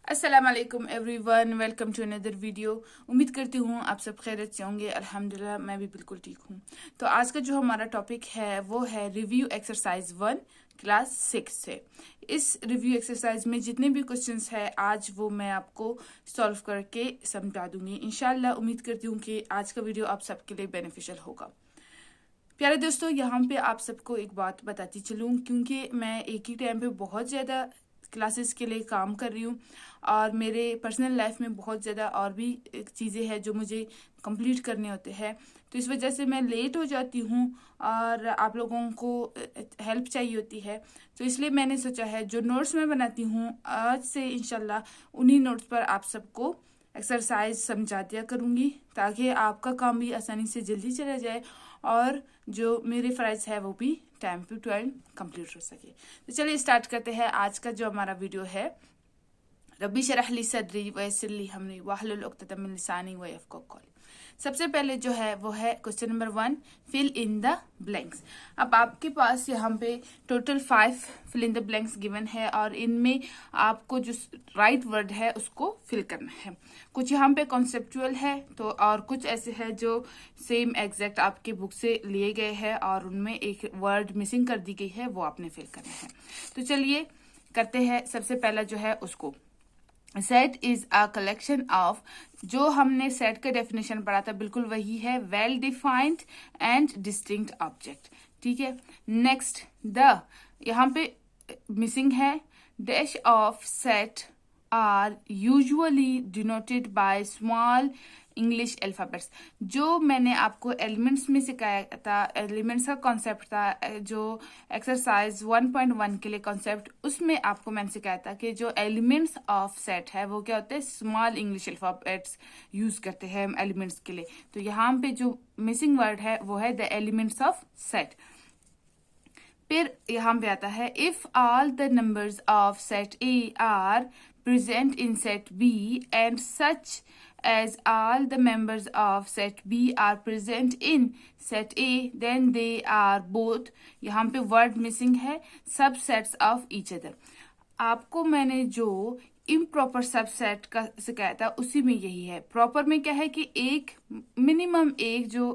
अस्सलाम वालेकुम everyone, welcome to another video. उम्मीद करती हूँ आप सब खैरियत से होंगे। अल्हम्दुलिल्लाह मैं भी बिल्कुल ठीक हूँ। तो आज का जो हमारा टॉपिक है वो है रिव्यू एक्सरसाइज 1 क्लास 6 से। इस रिव्यू एक्सरसाइज में जितने भी क्वेश्चंस है आज वो मैं आपको सॉल्व करके समझा दूंगी इंशाल्लाह। उम्मीद करती हूँ कि आज का वीडियो आप सबके लिए बेनिफिशियल होगा। प्यारे दोस्तों, यहाँ पे आप सबको एक बात बताती चलूँ, क्योंकि मैं एक ही टाइम पे बहुत ज़्यादा क्लासेस के लिए काम कर रही हूँ और मेरे पर्सनल लाइफ में बहुत ज़्यादा और भी चीज़ें हैं जो मुझे कंप्लीट करने होते हैं। तो इस वजह से मैं लेट हो जाती हूँ और आप लोगों को हेल्प चाहिए होती है। तो इसलिए मैंने सोचा है जो नोट्स मैं बनाती हूँ आज से इंशाल्लाह उन्हीं नोट्स पर आप सबको एक्सरसाइज समझा दिया करूँगी, ताकि आपका काम भी आसानी से जल्दी चला जाए और जो मेरे फ़राइज़ है वो भी टाइम टू टाइम कंप्लीट हो सके। तो चलिए स्टार्ट करते हैं आज का जो हमारा वीडियो है। रब्बी शरह ली सदरी वयस्सिर ली अमरी वहलुल उक़दतम मिन लिसानी यफ़क़हू क़ौली। सबसे पहले जो है वो है question number 1, fill in the blanks. अब आपके पास यहाँ पे total 5 fill in the blanks given है और इनमें आपको जो राइट वर्ड है उसको फिल करना है। कुछ यहाँ पे कॉन्सेप्चुअल है तो और कुछ ऐसे है जो सेम एग्जैक्ट आपकी बुक से लिए गए हैं और उनमें एक वर्ड मिसिंग कर दी गई है, वो आपने फिल करना है। तो चलिए करते हैं। सबसे पहला जो है उसको, set is a collection of, जो हमने सेट का डेफिनेशन पढ़ा था बिल्कुल वही है, well defined and distinct object. ठीक है। नेक्स्ट द, यहाँ पे मिसिंग है, dash of set are usually denoted by small English alphabets. जो मैंने आपको एलिमेंट्स में सिखाया था, एलिमेंट्स का कॉन्सेप्ट था, जो एक्सरसाइज 1.1 के लिए कॉन्सेप्ट, उसमें आपको मैंने सिखाया था कि जो एलिमेंट्स ऑफ सेट है वो क्या होते हैं, स्मॉल इंग्लिश अल्फाबेट्स यूज करते हैं हम एलिमेंट्स के लिए। तो यहाँ पे जो मिसिंग वर्ड है वो है द एलिमेंट्स ऑफ सेट। फिर यहाँ पे आता है, if all the numbers of set A R present in set B and such as all the members of set B are present in set A, then they are both, यहाँ पे word missing है, subsets of each other। आपको मैंने जो improper subset का सिखाया था उसी में यही है। प्रॉपर में क्या है कि एक मिनिमम एक जो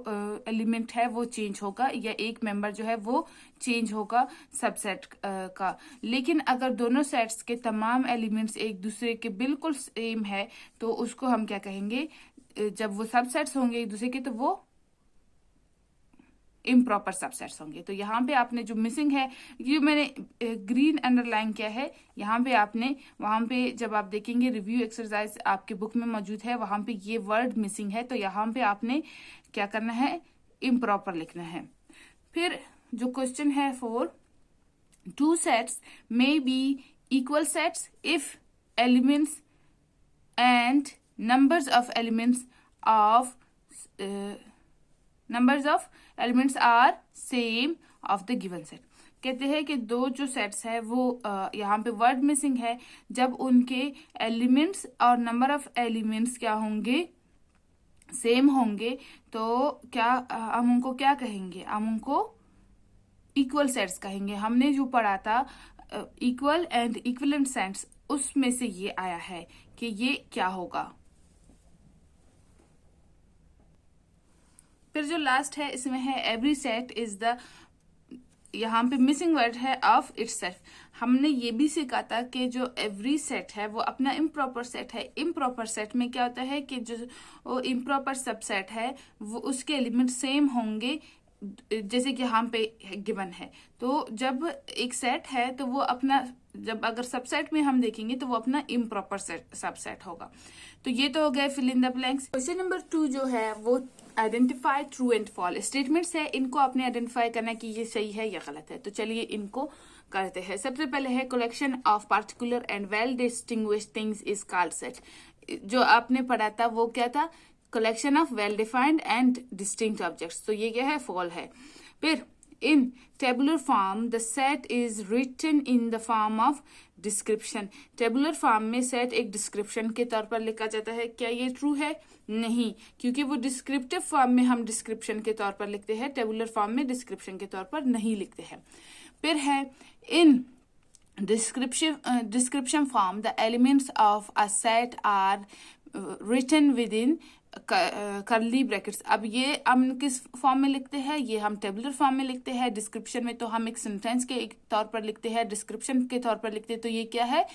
एलिमेंट है वो चेंज होगा या एक मेंबर जो है वो चेंज होगा सबसेट का। लेकिन अगर दोनों सेट्स के तमाम एलिमेंट्स एक दूसरे के बिल्कुल सेम है तो उसको हम क्या कहेंगे, जब वो सबसेट्स होंगे एक दूसरे के तो वो इम्प्रॉपर सबसेट्स होंगे। तो यहाँ पे आपने जो मिसिंग है, ये मैंने ग्रीन अंडरलाइन किया है, यहाँ पे आपने वहां पे जब आप देखेंगे रिव्यू एक्सरसाइज आपके बुक में मौजूद है, वहां पे ये वर्ड मिसिंग है, तो यहाँ पे आपने क्या करना है, इम्प्रॉपर लिखना है। फिर जो क्वेश्चन है 4, 2 sets may be equal sets if elements and numbers of elements of numbers of elements are same of the given set. कहते हैं कि दो जो सेट्स है वो यहाँ पे वर्ड मिसिंग है, जब उनके एलिमेंट्स और नंबर ऑफ एलिमेंट्स क्या होंगे, सेम होंगे, तो क्या हम उनको क्या कहेंगे, हम उनको इक्वल सेट्स कहेंगे। हमने जो पढ़ा था इक्वल एंड इक्विवेलेंट सेट्स, उसमें से ये आया है कि ये क्या होगा। फिर जो लास्ट है इसमें है एवरी सेट इज द, यहाँ पे मिसिंग वर्ड है ऑफ इटसेल्फ। हमने ये भी सीखा था कि जो एवरी सेट है वो अपना इम्प्रॉपर सेट है। इम्प्रॉपर सेट में क्या होता है कि जो इम्प्रॉपर सबसेट है वो उसके एलिमेंट सेम होंगे, जैसे कि यहाँ पे गिवन है। तो जब एक सेट है तो वो अपना, जब अगर सबसेट में हम देखेंगे तो वो अपना इम्प्रॉपर सबसेट होगा। तो ये तो हो गया fill in the blanks. Question number 2 जो है वो identify true and false statements है, इनको आपने आइडेंटिफाई करना कि ये सही है या गलत है। तो चलिए इनको करते हैं। सबसे पहले है collection of particular and well distinguished things is called set. जो आपने पढ़ा था वो क्या था, collection of well defined and distinct objects. तो ये क्या है, फॉल है। फिर in tabular form the set is written in the form of description. Tabular form में सेट एक डिस्क्रिप्शन के तौर पर लिखा जाता है। क्या ये ट्रू है? नहीं, क्योंकि वो डिस्क्रिप्टिव फॉर्म में हम डिस्क्रिप्शन के तौर पर लिखते हैं, टेबुलर फॉर्म में डिस्क्रिप्शन के तौर पर नहीं लिखते हैं। फिर है इन description form, the elements of a set are written within करली ब्रैकेट्स। अब ये हम किस फॉर्म में लिखते हैं, ये हम टेबुलर फॉर्म में लिखते हैं। डिस्क्रिप्शन में तो हम एक सेंटेंस के तौर पर लिखते हैं, डिस्क्रिप्शन के तौर पर लिखते हैं, तो ये क्या है,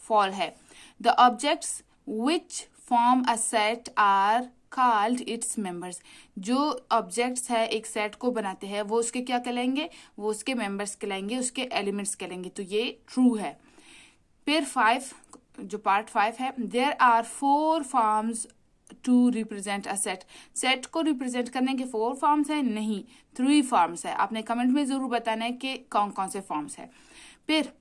फॉल है। The objects which form a set are called its members. जो ऑब्जेक्ट्स है एक सेट को बनाते हैं वो उसके क्या कहलाएंगे, वो उसके मेंबर्स कहलाएंगे, उसके एलिमेंट्स कहलाएंगे, तो ये ट्रू है। फिर 5 जो पार्ट 5 है, there are 4 forms to represent a set. Set को रिप्रेजेंट करने के 4 फॉर्म्स है, नहीं 3 फॉर्म्स है। आपने कमेंट में जरूर बताना है कि कौन कौन से फॉर्म्स है। फिर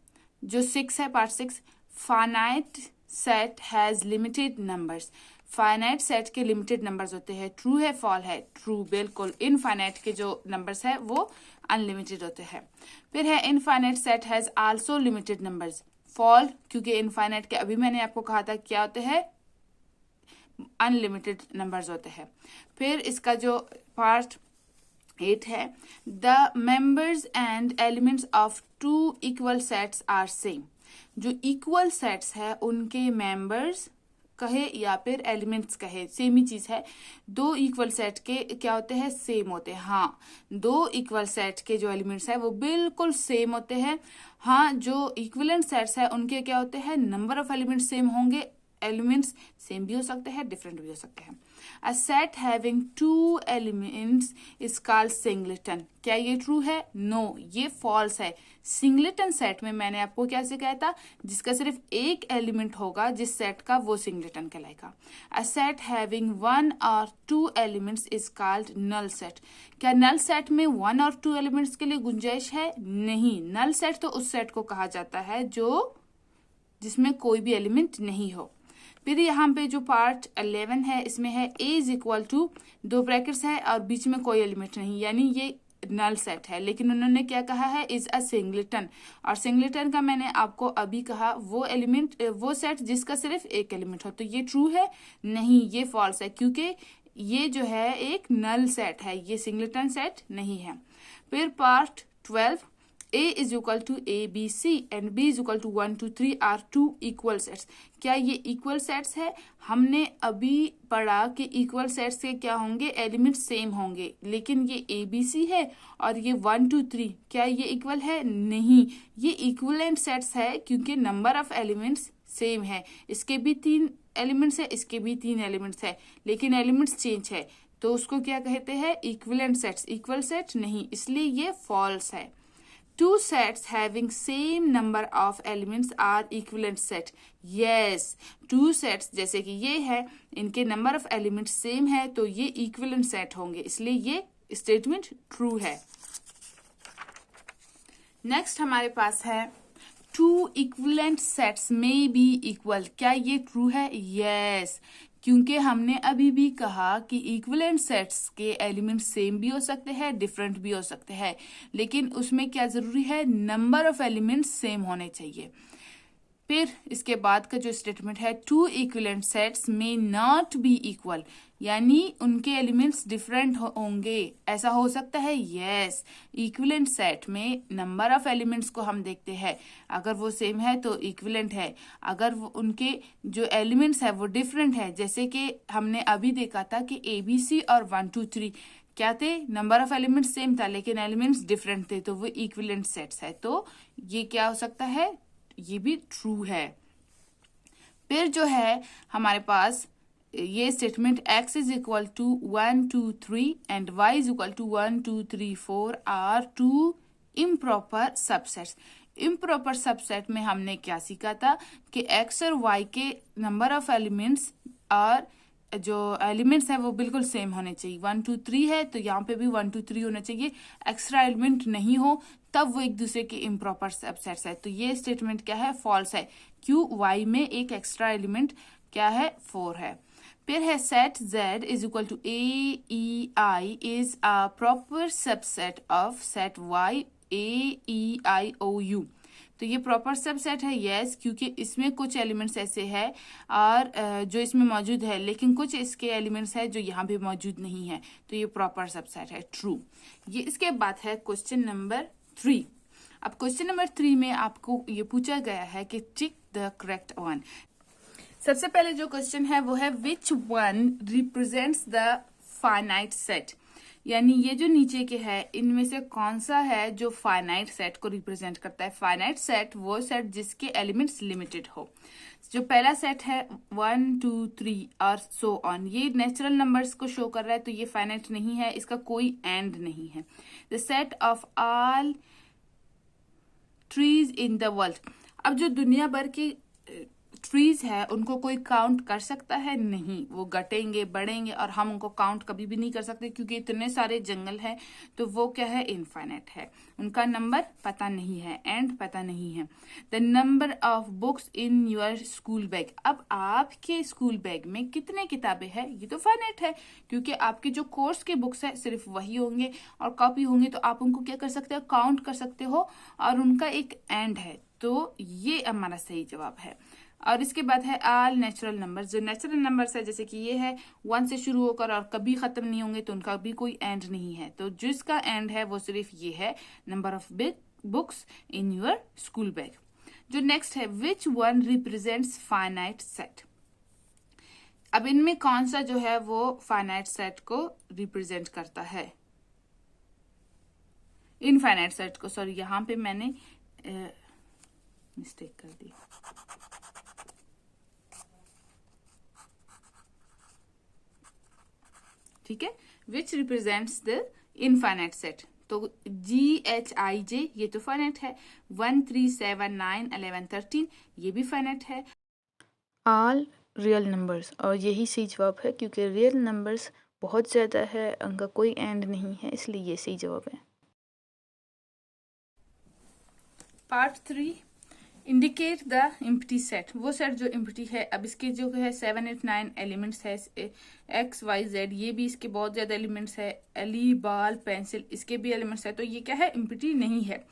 जो 6 है, part 6, finite set has limited numbers. Finite set के लिमिटेड नंबर्स होते हैं, ट्रू है फॉल है, ट्रू बिल्कुल। इनफाइनाइट के जो नंबर्स है वो अनलिमिटेड होते हैं। फिर है infinite set has also limited numbers, fall, क्योंकि इनफाइनाइट के अभी मैंने आपको कहा था क्या होते हैं, अनलिमिटेड नंबर्स होते हैं। फिर इसका जो पार्ट 8 है, the members and elements of 2 equal sets are same. जो इक्वल सेट्स है उनके मेंबर्स कहे या फिर एलिमेंट्स कहे, सेम ही चीज है। 2 इक्वल सेट के क्या होते हैं, सेम होते हैं। हाँ, 2 इक्वल सेट के जो एलिमेंट्स है वो बिल्कुल सेम होते हैं। हाँ, जो इक्विवेलेंट सेट्स है उनके क्या होते हैं, नंबर ऑफ एलिमेंट्स सेम होंगे, एलिमेंट्स सेम भी हो सकते हैं, डिफरेंट भी हो सकते हैं। A set having 2 elements is called singleton. क्या ये ट्रू है, नो ये फॉल्स है। सिंगलेटन सेट में मैंने आपको क्या सिखाया था, जिसका सिर्फ एक एलिमेंट होगा जिस सेट का, वो सिंगलेटन कहलाएगा। अ सेट हैविंग 1 और 2 elements is called null set. क्या नल सेट में 1 और 2 एलिमेंट्स के लिए गुंजाइश है, नहीं। नल सेट तो उस सेट को कहा जाता है जो जिसमें कोई भी एलिमेंट नहीं हो। फिर यहाँ पे जो पार्ट 11 है, इसमें है a is equal to 2 brackets है और बीच में कोई एलिमेंट नहीं, यानी ये नल सेट है। लेकिन उन्होंने क्या कहा है, इज अ सिंगलेटन। और सिंगलेटन का मैंने आपको अभी कहा वो एलिमेंट, वो सेट जिसका सिर्फ एक एलिमेंट हो, तो ये ट्रू है, नहीं ये फॉल्स है, क्योंकि ये जो है एक नल सेट है, ये सिंगलेटन सेट नहीं है। फिर part 12, A is equal to ABC and B is equal to 1, 2, 3 are 2 equal sets। क्या ये इक्वल सेट्स है, हमने अभी पढ़ा कि इक्वल सेट्स के क्या होंगे, एलिमेंट सेम होंगे। लेकिन ये ABC है और ये 1, 2, 3, क्या ये इक्वल है, नहीं। ये इक्वलेंट सेट्स है क्योंकि नंबर ऑफ एलिमेंट्स सेम है। इसके भी 3 एलिमेंट्स है, इसके भी 3 एलिमेंट्स है, लेकिन एलिमेंट्स चेंज है, तो उसको क्या कहते हैं, इक्वलेंट सेट्स। इक्वल सेट नहीं, इसलिए ये फॉल्स है। 2 sets having same number of elements are equivalent set। Yes, 2 sets जैसे कि ये है, इनके number of elements same है, तो ये equivalent set होंगे, इसलिए ये statement true है। Next हमारे पास है 2 equivalent sets may be equal। क्या ये true है, yes, क्योंकि हमने अभी भी कहा कि इक्विवेलेंट सेट्स के एलिमेंट सेम भी हो सकते हैं, डिफरेंट भी हो सकते हैं, लेकिन उसमें क्या जरूरी है, नंबर ऑफ एलिमेंट्स सेम होने चाहिए। फिर इसके बाद का जो स्टेटमेंट है, 2 इक्विवेलेंट सेट्स में नॉट बी इक्वल, यानी उनके एलिमेंट्स डिफरेंट होंगे, ऐसा हो सकता है, यस। इक्विवेलेंट सेट में नंबर ऑफ एलिमेंट्स को हम देखते हैं, अगर वो सेम है तो इक्विवेलेंट है, अगर उनके जो एलिमेंट्स है वो डिफरेंट है, जैसे कि हमने अभी देखा था कि ABC और 1, 2, 3 क्या थे, नंबर ऑफ एलिमेंट्स सेम था लेकिन एलिमेंट्स डिफरेंट थे, तो वो इक्विवेलेंट सेट्स है, तो ये क्या हो सकता है, ये भी ट्रू है। फिर जो है हमारे पास ये statement x is equal to 1, 2, 3 and y is equal to 1, 2, 3, 4 are 2 improper subsets. Improper subset में हमने क्या सीखा था कि x और y के नंबर ऑफ एलिमेंट्स और जो एलिमेंट्स है वो बिल्कुल सेम होने चाहिए। 1, 2, 3 है तो यहाँ पे भी 1, 2, 3 होना चाहिए, एक्स्ट्रा एलिमेंट नहीं हो, तब वो एक दूसरे के इम्प्रॉपर सबसेट्स है। तो ये स्टेटमेंट क्या है, फॉल्स है, क्यों, y में एक एक्स्ट्रा एलिमेंट क्या है, 4 है। फिर है set z is equal to AEI is a proper subset of set y AEIOU। तो ये प्रॉपर सबसेट है, यस, क्योंकि इसमें कुछ एलिमेंट्स ऐसे हैं और जो इसमें मौजूद है, लेकिन कुछ इसके एलिमेंट्स है जो यहाँ पे मौजूद नहीं है, तो ये प्रॉपर सबसेट है, ट्रू। ये इसके बाद है क्वेश्चन नंबर 3। अब क्वेश्चन नंबर 3 में आपको ये पूछा गया है कि टिक द करेक्ट वन। सबसे पहले जो क्वेश्चन है वो है which one represents the finite set, यानी ये जो नीचे के है इनमें से कौन सा है जो फाइनाइट सेट को रिप्रेजेंट करता है। फाइनाइट सेट वो सेट जिसके एलिमेंट्स लिमिटेड हो। जो पहला सेट है 1 2 3 और सो ऑन, ये नेचुरल नंबर्स को शो कर रहा है, तो ये फाइनाइट नहीं है, इसका कोई एंड नहीं है। The set of all trees in the world, अब जो दुनिया भर की ट्रीज है उनको कोई काउंट कर सकता है? नहीं, वो घटेंगे बढ़ेंगे और हम उनको काउंट कभी भी नहीं कर सकते क्योंकि इतने सारे जंगल है, तो वो क्या है, इनफाइनाइट है। उनका नंबर पता नहीं है, एंड पता नहीं है। The number of books in your school bag, अब आपके स्कूल बैग में कितने किताबें हैं, ये तो फाइनाइट है क्योंकि आपके जो कोर्स के बुक्स है सिर्फ वही होंगे और कॉपी होंगे, तो आप उनको क्या कर सकते हो, काउंट कर सकते हो और उनका एक एंड है, तो ये हमारा सही जवाब है। और इसके बाद है ऑल नेचुरल नंबर्स, जो नेचुरल नंबर्स है जैसे कि ये है 1 से शुरू होकर और कभी खत्म नहीं होंगे, तो उनका भी कोई एंड नहीं है, तो जिसका एंड है वो सिर्फ ये है, number of books in your school bag. जो नेक्स्ट है which one represents finite set, अब इनमें कौन सा जो है वो फाइनाइट सेट को रिप्रेजेंट करता है, इनफाइनाइट सेट को। सॉरी, यहां पे मैंने मिस्टेक कर दी। ठीक है, विच रिप्रेजेंट्स द इनफाइनाइट सेट, तो GHIJ ये तो फाइनाइट है। 1 3 7 9 11 13 ये भी फाइनाइट है। ऑल रियल नंबर्स, और यही सही जवाब है क्योंकि रियल नंबर्स बहुत ज़्यादा है, उनका कोई एंड नहीं है, इसलिए ये सही जवाब है। Part 3 indicate the empty set, वो सेट जो एम्प्टी है। अब इसके जो है 7 8 9 एलिमेंट्स है, XYZ, ये भी इसके बहुत ज्यादा एलिमेंट्स है, एली बॉल पेंसिल इसके भी एलिमेंट्स है, तो ये क्या है, एम्प्टी नहीं है।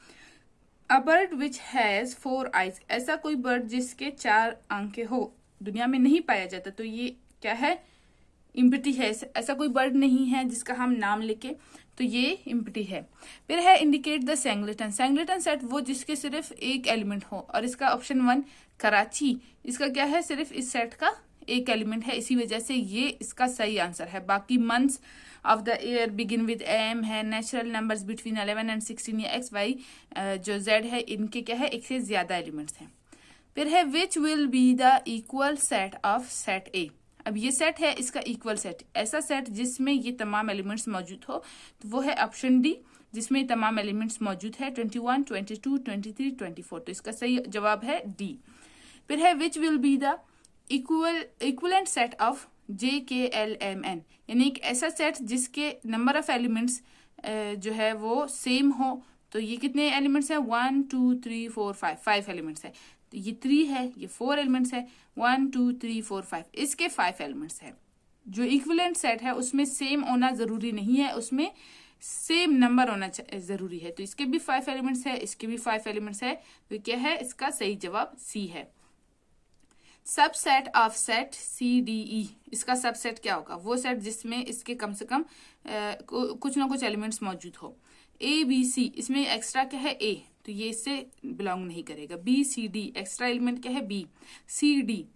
A bird which has 4 eyes, ऐसा कोई बर्ड जिसके 4 आंखें हो दुनिया में नहीं पाया जाता, तो ये क्या है, एम्प्टी है। ऐसा कोई बर्ड नहीं है जिसका हम नाम लिखे, तो ये एम्प्टी है। फिर है इंडिकेट द सेंगलेटन, सेंगलेटन सेट वो जिसके सिर्फ एक एलिमेंट हो, और इसका ऑप्शन 1 कराची, इसका क्या है, सिर्फ इस सेट का एक एलिमेंट है, इसी वजह से ये इसका सही आंसर है। बाकी months of the year begin with M है, नेचुरल नंबर्स बिटवीन 11 एंड 16 या XY जो Z है, इनके क्या है, एक से ज्यादा एलिमेंट्स हैं। फिर है which will be the equal set of set ए, अब ये सेट है इसका इक्वल सेट, ऐसा सेट जिसमें ये तमाम एलिमेंट्स मौजूद हो, तो वो है ऑप्शन डी, जिसमें तमाम एलिमेंट्स मौजूद है 21 22 23 24, तो इसका सही जवाब है डी। फिर है which will be the equivalent set of JKLMN, यानी एक ऐसा सेट जिसके नंबर ऑफ एलिमेंट्स जो है वो सेम हो, तो ये कितने एलिमेंट्स हैं, 1 2 3 4 5 एलिमेंट्स है, तो ये 3 है, ये 4 एलिमेंट्स है, 1 2 3 4 5 इसके 5 एलिमेंट्स है। जो इक्विवेलेंट सेट है उसमें सेम होना जरूरी नहीं है, उसमें सेम नंबर होना जरूरी है, तो इसके भी 5 एलिमेंट्स है, इसके भी 5 एलिमेंट्स है, तो क्या है, इसका सही जवाब सी है। सबसेट ऑफ सेट CDE, इसका सबसेट क्या होगा, वो सेट जिसमें इसके कम से कम कुछ ना कुछ एलिमेंट्स मौजूद हो। ABC, इसमें एक्स्ट्रा क्या है, A, तो ये इससे बिलोंग नहीं करेगा। BCD, एक्स्ट्रा एलिमेंट क्या है, B।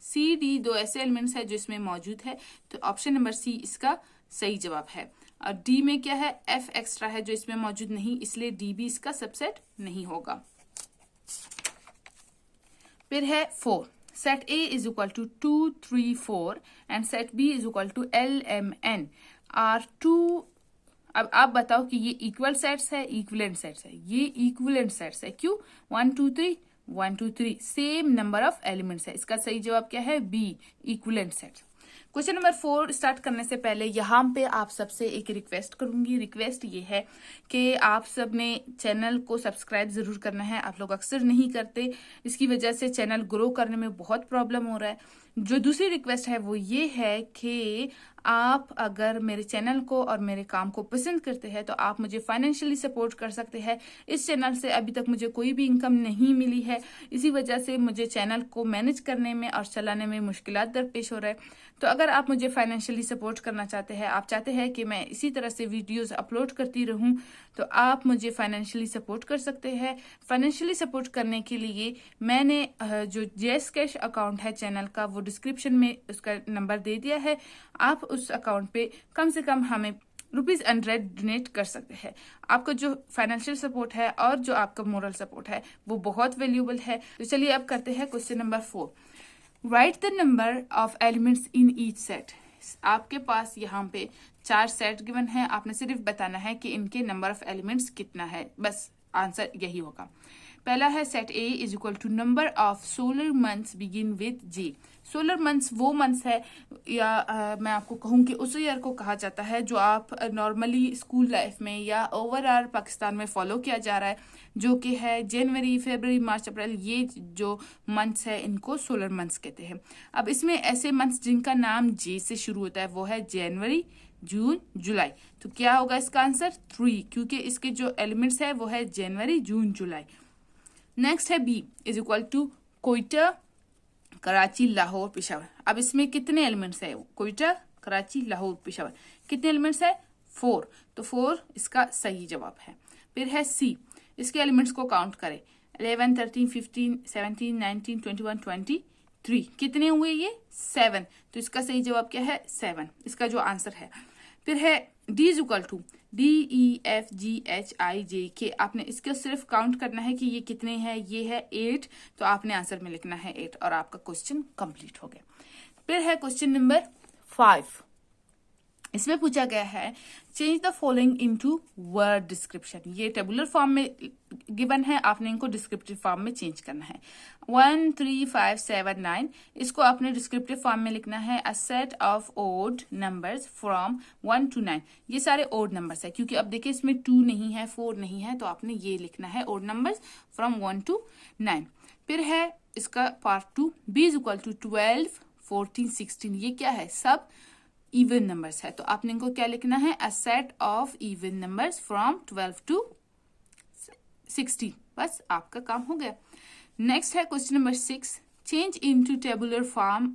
CD दो ऐसे एलिमेंट्स है जो इसमें मौजूद है, तो ऑप्शन नंबर सी इसका सही जवाब है। और डी में क्या है, F एक्स्ट्रा है जो इसमें मौजूद नहीं, इसलिए डी भी इसका सबसेट नहीं होगा। फिर है 4, set A is equal to 2 3 4 and set B is equal to LMN are 2। अब आप बताओ कि ये इक्वल सेट्स है, इक्विवेलेंट सेट्स है, ये इक्विवेलेंट सेट्स है, क्यों, 1 2 3 1 2 3 सेम नंबर ऑफ एलिमेंट्स है, इसका सही जवाब क्या है, B, equivalent sets. Question number 4 start करने से पहले यहाँ पे आप सबसे एक रिक्वेस्ट करूंगी। रिक्वेस्ट ये है कि आप सब ने चैनल को सब्सक्राइब जरूर करना है, आप लोग अक्सर नहीं करते, इसकी वजह से चैनल ग्रो करने में बहुत प्रॉब्लम हो रहा है। जो दूसरी रिक्वेस्ट है वो ये है कि आप अगर मेरे चैनल को और मेरे काम को पसंद करते हैं तो आप मुझे फाइनेंशियली सपोर्ट कर सकते हैं। इस चैनल से अभी तक मुझे कोई भी इनकम नहीं मिली है, इसी वजह से मुझे चैनल को मैनेज करने में और चलाने में मुश्किलात दरपेश हो रहा है। तो अगर आप मुझे फाइनेंशियली सपोर्ट करना चाहते हैं, आप चाहते हैं कि मैं इसी तरह से वीडियोस अपलोड करती रहूं, तो आप मुझे फाइनेंशियली सपोर्ट कर सकते हैं। फाइनेंशियली सपोर्ट करने के लिए मैंने जो जेएस कैश अकाउंट है चैनल का, वो डिस्क्रिप्शन में उसका नंबर दे दिया है। आप उस अकाउंट पे कम से कम हमें ₹100 डोनेट कर सकते हैं। आपका जो फाइनेंशियल सपोर्ट है और जो आपका मोरल सपोर्ट है वो बहुत वैल्यूएबल है। तो चलिए अब करते हैं question number 4। Right the number of elements in each set. आपके पास यहाँ पे 4 सेट गिवन है, आपने सिर्फ बताना है कि इनके नंबर ऑफ एलिमेंट्स कितना है, बस आंसर यही होगा। पहला है set A is equal to number of solar months begin with J. Solar months वो मंथ्स है या मैं आपको कहूँ कि उस ईयर को कहा जाता है जो आप नॉर्मली स्कूल लाइफ में या ओवरऑल पाकिस्तान में फॉलो किया जा रहा है, जो कि है जनवरी, फरवरी, मार्च, अप्रैल। ये जो मंथ्स है इनको सोलर मंथ्स कहते हैं। अब इसमें ऐसे मंथ्स जिनका नाम जे से शुरू होता है वो है जनवरी, जून, जुलाई। तो क्या होगा इसका आंसर 3, क्योंकि इसके जो एलिमेंट्स है वो है जनवरी, जून, जुलाई। नेक्स्ट है B is equal to Quetta, Karachi, Lahore, Peshawar. अब इसमें कितने एलिमेंट्स है? कोयटा, कराची, लाहौर, पेशावर। कितने एलिमेंट्स है? 4। तो 4 इसका सही जवाब है। फिर है सी, इसके एलिमेंट्स को काउंट करें। 11, 13, 15, 17, 19, 21, 23। कितने हुए ये? 7। तो इसका सही जवाब क्या है? 7 इसका जो आंसर है। फिर है D is equal to DEFGHIJK। आपने इसको सिर्फ काउंट करना है कि ये कितने हैं। ये है 8, तो आपने आंसर में लिखना है 8 और आपका क्वेश्चन कंप्लीट हो गया। फिर है क्वेश्चन नंबर 5। इसमें पूछा गया है change the following into word description. ये टेबुलर फॉर्म में गिवन है, आपने इनको डिस्क्रिप्टिव फॉर्म में चेंज करना है। 1, 3, 5, 7, 9 इसको आपने डिस्क्रिप्टिव फॉर्म में लिखना है a set of odd numbers from 1 to 9। ये सारे ओड नंबर्स है, क्योंकि अब देखिए इसमें 2 नहीं है, 4 नहीं है, तो आपने ये लिखना है ओड नंबर्स फ्रॉम 1 to 9। फिर है इसका part 2 B is equal to 12, 14, 16। ये क्या है? सब इवन नंबर्स है, तो आपने इनको क्या लिखना है? A set of even numbers from 12 to 16। बस आपका काम हो गया। नेक्स्ट है question number 6 change into tabular form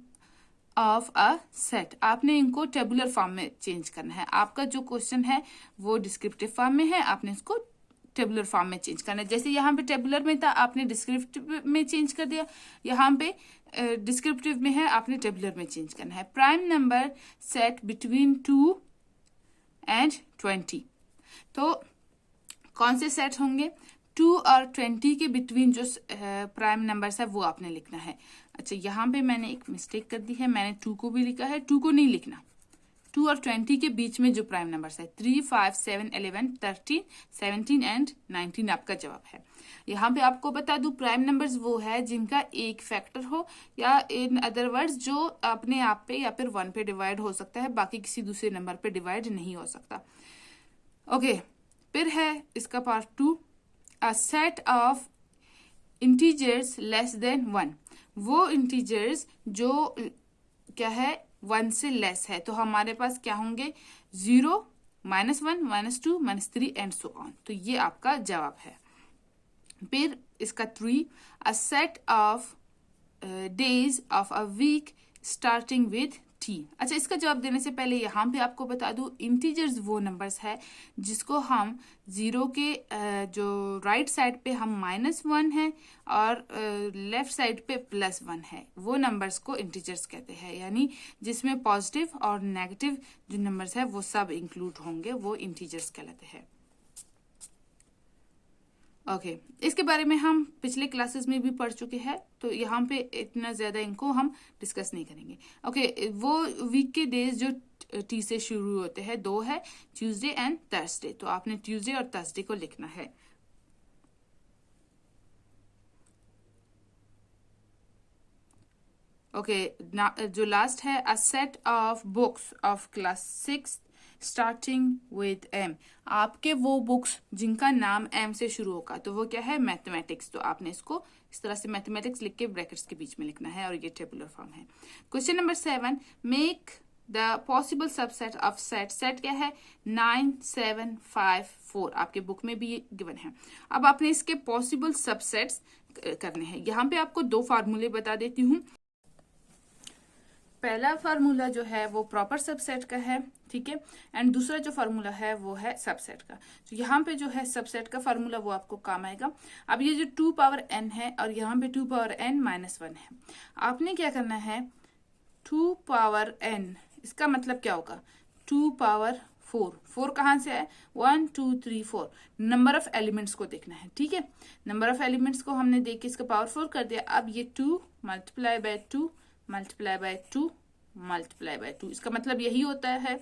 of a set. आपने इनको टेबुलर फॉर्म में चेंज करना है। आपका जो क्वेश्चन है वो डिस्क्रिप्टिव फॉर्म में है, आपने इसको टेबुलर फॉर्म में चेंज करना है। जैसे यहाँ पे टेबुलर में था, आपने डिस्क्रिप्टिव में चेंज कर दिया। यहाँ पे डिस्क्रिप्टिव में है, आपने टेबुलर में चेंज करना है। Prime number set between 2 and 20। तो कौन से सेट होंगे? 2 और 20 के बिटवीन जो प्राइम नंबर्स है वो आपने लिखना है। अच्छा, यहाँ पे मैंने एक मिस्टेक कर दी है, मैंने 2 को भी लिखा है, 2 को नहीं लिखना। 2 और 20 के बीच में जो प्राइम नंबर्स है 3, 5, 7, 11, 13, 17 एंड 19 आपका जवाब है। यहाँ पे आपको बता दूं प्राइम नंबर्स वो है जिनका एक फैक्टर हो, या इन अदर वर्ड्स जो अपने आप पे या फिर 1 पे डिवाइड हो सकता है, बाकी किसी दूसरे नंबर पे डिवाइड नहीं हो सकता। ओके, फिर है इसका part 2 a set of integers less than 1। वो इंटीजर्स जो क्या है 1 से लेस है, तो हमारे पास क्या होंगे? 0, -1, -2, -3 एंड सो ऑन। तो ये आपका जवाब है। फिर इसका 3 a set of days of a week starting with T। अच्छा, इसका जवाब देने से पहले यहाँ पे आपको बता दूं इंटीजर्स वो नंबर्स है जिसको हम 0 के जो राइट साइड पे हम -1 है और लेफ्ट साइड पे +1 है, वो नंबर्स को इंटीजर्स कहते हैं। यानी जिसमें पॉजिटिव और नेगेटिव जो नंबर्स है वो सब इंक्लूड होंगे, वो इंटीजर्स कहलाते हैं। ओके, इसके बारे में हम पिछले क्लासेस में भी पढ़ चुके हैं, तो यहाँ पे इतना ज्यादा इनको हम डिस्कस नहीं करेंगे। ओके, वो वीक के डेज जो टी से शुरू होते हैं 2 है, ट्यूसडे एंड थर्सडे। तो आपने ट्यूसडे और थर्सडे को लिखना है। ओके, जो लास्ट है a set of books of class 6 starting with M। आपके वो बुक्स जिनका नाम M से शुरू होगा, तो वो क्या है? मैथमेटिक्स। तो आपने इसको इस तरह से मैथमेटिक्स लिख के ब्रैकेट्स के बीच में लिखना है और ये टेबुलर फॉर्म है। Question number 7 make the possible subset of set, set क्या है 9 7 5 4, आपके बुक में भी गिवन है। अब आपने इसके पॉसिबल सबसेट्स करने हैं। यहाँ पे आपको दो फार्मूले बता देती हूँ। पहला फार्मूला जो है वो प्रॉपर सबसेट का है, ठीक है, एंड दूसरा जो फार्मूला है वो है सबसेट का। तो यहाँ पे जो है सबसेट का फार्मूला वो आपको काम आएगा। अब ये जो 2 पावर n है और यहाँ पे 2 पावर n - 1 है, आपने क्या करना है 2 पावर n, इसका मतलब क्या होगा 2 पावर 4, 4 कहाँ से है 1 2 3 4, नंबर ऑफ एलिमेंट्स को देखना है, ठीक है। नंबर ऑफ एलिमेंट्स को हमने देख के इसका पावर 4 कर दिया। अब ये 2 multiply by 2 multiply by 2 multiply by 2, इसका मतलब यही होता है,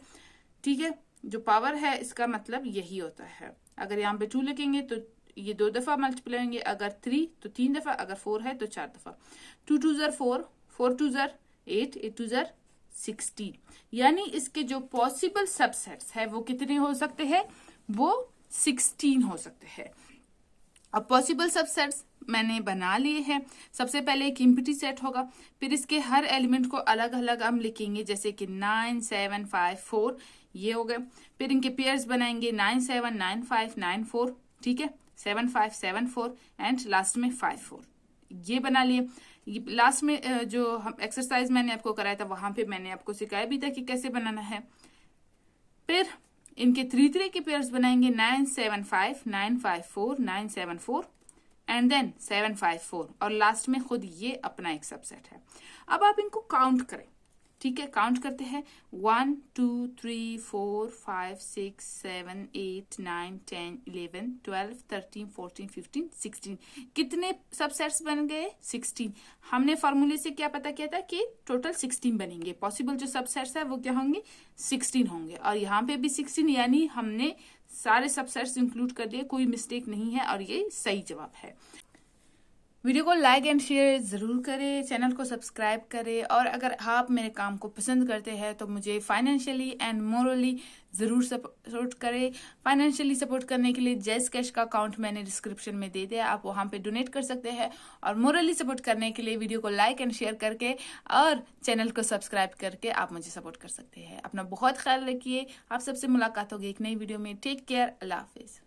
ठीक है। जो पावर है इसका मतलब यही होता है। अगर यहाँ पे 2 लिखेंगे तो ये 2 दफा मल्टीप्लाई होंगे, अगर 3 तो 3 दफा, अगर 4 है तो 4 दफा। 2 2 ज़र 4, 4 2 ज़र 8, 8 2 ज़र 16, यानी इसके जो पॉसिबल सबसेट्स है वो कितने हो सकते हैं, वो 16 हो सकते हैं। अब पॉसिबल सबसेट्स मैंने बना लिए हैं। सबसे पहले एक एम्प्टी सेट होगा, फिर इसके हर एलिमेंट को अलग अलग हम लिखेंगे, जैसे कि 9 7 5 4 ये हो गए। फिर इनके पेयर्स बनाएंगे 9 7 9 5 9 4, ठीक है, 7 5 7 4 एंड लास्ट में 5 4, ये बना लिए। लास्ट में जो हम एक्सरसाइज मैंने आपको कराया था वहां पे मैंने आपको सिखाया भी था कि कैसे बनाना है। फिर इनके 3 3 के पेयर्स बनाएंगे 9 7 5 9 5 4 9 7 4 एंड देन 7 5 4, और लास्ट में खुद ये अपना एक सबसेट है। अब आप इनको काउंट करें, ठीक है, काउंट करते हैं 1 2 3 4 5 6 7 8 9 10 11 12 13 14 15 16, कितने सबसेट्स बन गए 16। हमने फॉर्मूले से क्या पता किया था कि टोटल 16 बनेंगे, पॉसिबल जो सबसेट्स है वो क्या होंगे 16 होंगे, और यहाँ पे भी 16, यानी हमने सारे सबसेट्स इंक्लूड कर दिए, कोई मिस्टेक नहीं है और ये सही जवाब है। वीडियो को लाइक एंड शेयर ज़रूर करें, चैनल को सब्सक्राइब करें, और अगर आप मेरे काम को पसंद करते हैं तो मुझे फाइनेंशियली एंड मोरली ज़रूर सपोर्ट करें। फाइनेंशियली सपोर्ट करने के लिए जैस कैश का अकाउंट मैंने डिस्क्रिप्शन में दे दिया, आप वहाँ पे डोनेट कर सकते हैं। और मोरली सपोर्ट करने के लिए वीडियो को लाइक एंड शेयर करके और चैनल को सब्सक्राइब करके आप मुझे सपोर्ट कर सकते हैं। अपना बहुत ख्याल रखिए, आप सबसे मुलाकात होगी एक नई वीडियो में। टेक केयर, अल्लाह हाफिज़।